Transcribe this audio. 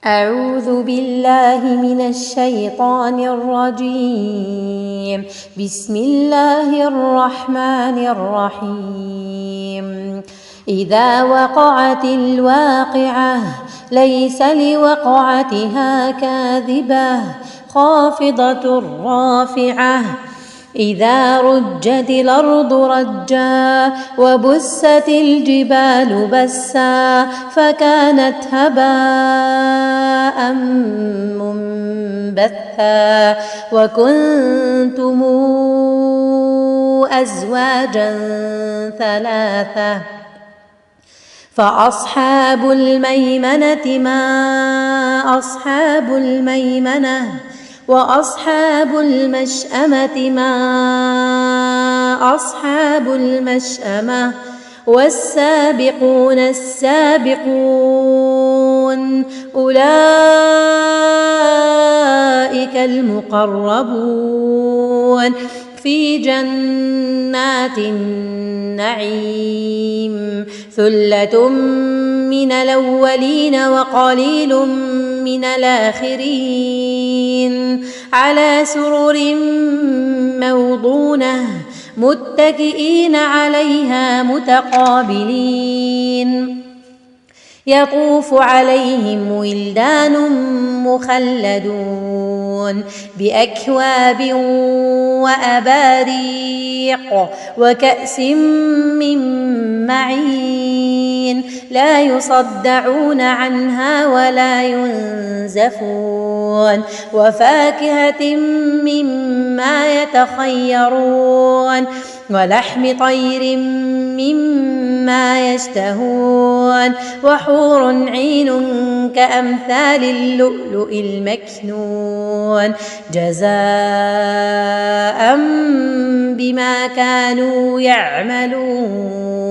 أعوذ بالله من الشيطان الرجيم. بسم الله الرحمن الرحيم. إذا وقعت الواقعة ليس لوقعتها كاذبة خافضة رافعة. إذا رجت الأرض رجا وبست الجبال بسا فكانت هباء منبثا وكنتم أزواجا ثلاثة فأصحاب الميمنة ما أصحاب الميمنة وأصحاب المشأمة ما أصحاب المشأمة والسابقون السابقون أولئك المقربون في جنات النعيم. ثلة من الأولين وقليل من الآخرين على سرر موضونة متكئين عليها متقابلين. يطوف عليهم ولدان مخلدون بأكواب وأباريق وكأس من معين لا يصدعون عنها ولا ينزفون وفاكهة مما يتخيرون ولحم طير مما يشتهون وحور عين كأمثال اللؤلؤ المكنون جزاء بما كانوا يعملون.